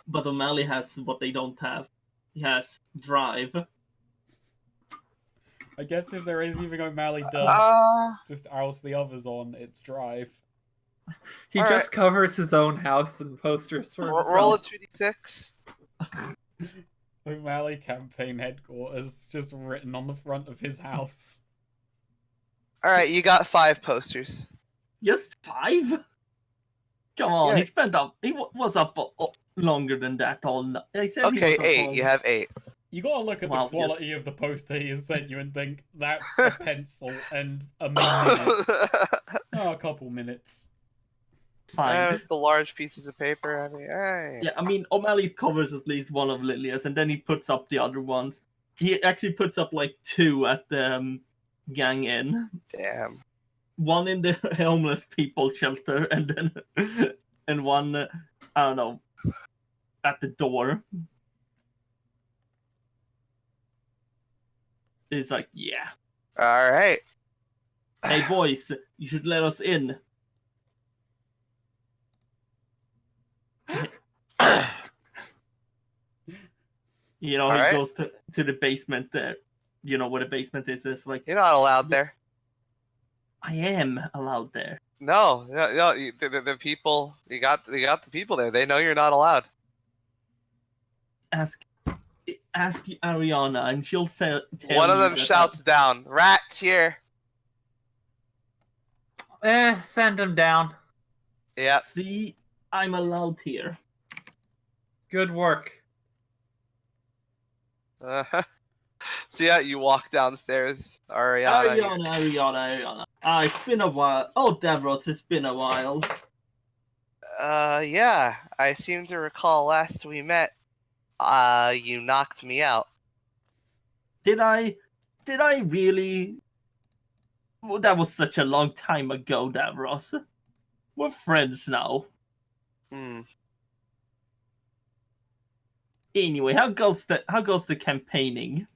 But O'Malley has what they don't have. He has drive. I guess if there is anything O'Malley does, just oust the others on, it's drive. He All just covers his own house in posters for Roll a himself. 2d6. O'Malley campaign headquarters, just written on the front of his house. All right, you got 5 posters. Just 5? Come on, Yeah. he spent up. He was up longer than that all night. I said he Okay, was up 8. all- You have 8. You gotta look at Wow, the quality of the poster he has sent you and think, that's a pencil and a minute. Oh, a couple minutes. Fine. The large pieces of paper. I mean, hey. Yeah, I mean, O'Malley covers at least one of Lilia's, and then he puts up the other ones. He actually puts up like 2 at the Gang Inn. Damn. One in the homeless people shelter, and then and one, I don't know, at the door. It's like, yeah. All right. Hey boys, you should let us in. You know, he Alright. goes to the basement there. You know what a basement is? It's like, You're not allowed there. I am allowed there. No. The people. You got the people there. They know you're not allowed. Ask Ariana, and she'll tell One of you them that shouts down, "Rats here!" Send him down. Yep. See, I'm allowed here. Good work. So yeah, you walk downstairs, Ariana. Ariana. It's been a while. Oh, Davros, it's been a while. Yeah. I seem to recall last we met, you knocked me out. Did I really? Well, that was such a long time ago, Davros. We're friends now. Hmm. Anyway, how goes the campaigning?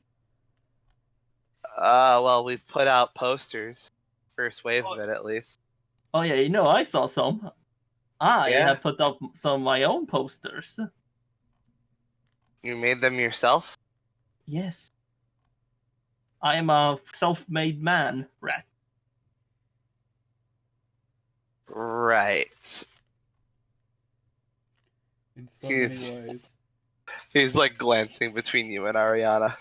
Well, we've put out posters. First wave of it, at least. Oh yeah, you know, I saw some. I Yeah? have put up some of my own posters. You made them yourself? Yes. I am a self-made man, Rat. Right. In so Yes. many ways. He's like glancing between you and Ariana.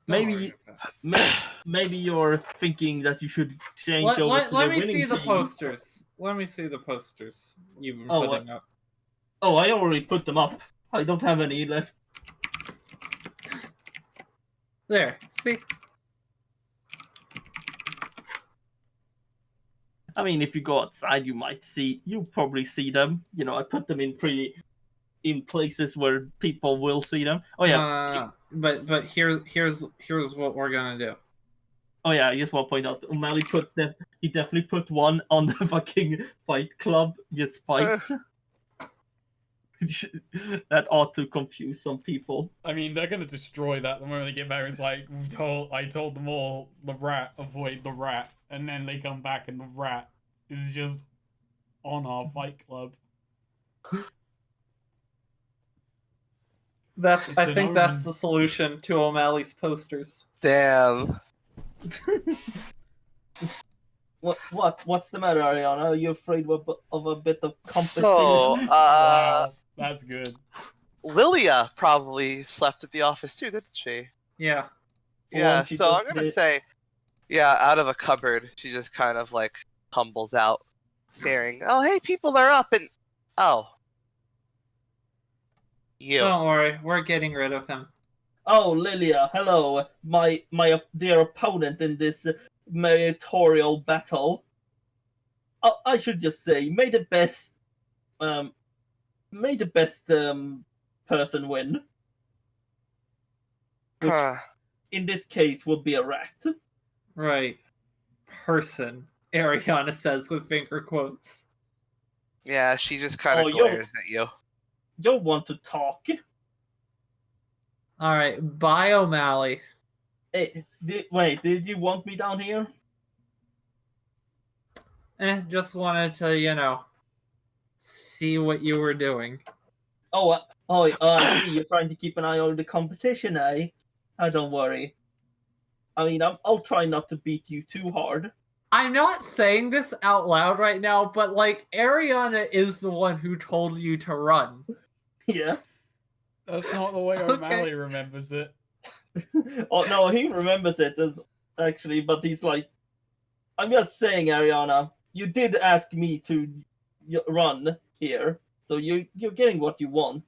Don't Maybe- worry about that. Maybe you're thinking that you should change over Let to the me winning see the team. posters. Let me see the posters you've been Oh, putting up. Oh, I already put them up. I don't have any left. There. See? I mean, if you go outside, you'll probably see them. You know, I put them in places where people will see them. Oh yeah, But here's what we're gonna do. oh yeah. I just want to point out, O'Malley he definitely put one on the fucking Fight Club. Just fights. That ought to confuse some people. I mean, they're gonna destroy that the moment they get back. It's like, I told them all, the rat, avoid the rat. And then they come back and the rat is just on our Fight Club. I an think that's omen. the solution to O'Malley's posters. Damn. What's the matter, Ariana? Are you afraid of a bit of competition? So, Wow, that's good. Lilia probably slept at the office too, didn't she? Yeah. Yeah, Well, she so I'm just gonna did. say, yeah, out of a cupboard, she just kind of like tumbles out, staring. Oh, hey, people are up, and oh, you. Don't worry, we're getting rid of him. Oh, Lilia, hello, my dear opponent in this meritorial battle. I should just say, may the best person win. Which, Huh. in this case, would be a rat. Right. Person, Ariana says with finger quotes. Yeah, she just kind of Oh, glares at you. You want to talk? Alright, bye O'Malley. Hey, did you want me down here? Just wanted to, see what you were doing. I see you're trying to keep an eye on the competition, eh? Don't worry. I mean, I'll try not to beat you too hard. I'm not saying this out loud right now, but like Ariana is the one who told you to run. Yeah. That's not the way Okay. O'Malley remembers it. Oh no, he remembers it as actually, but he's like, I'm just saying, Ariana, you did ask me to run here, so you're getting what you want.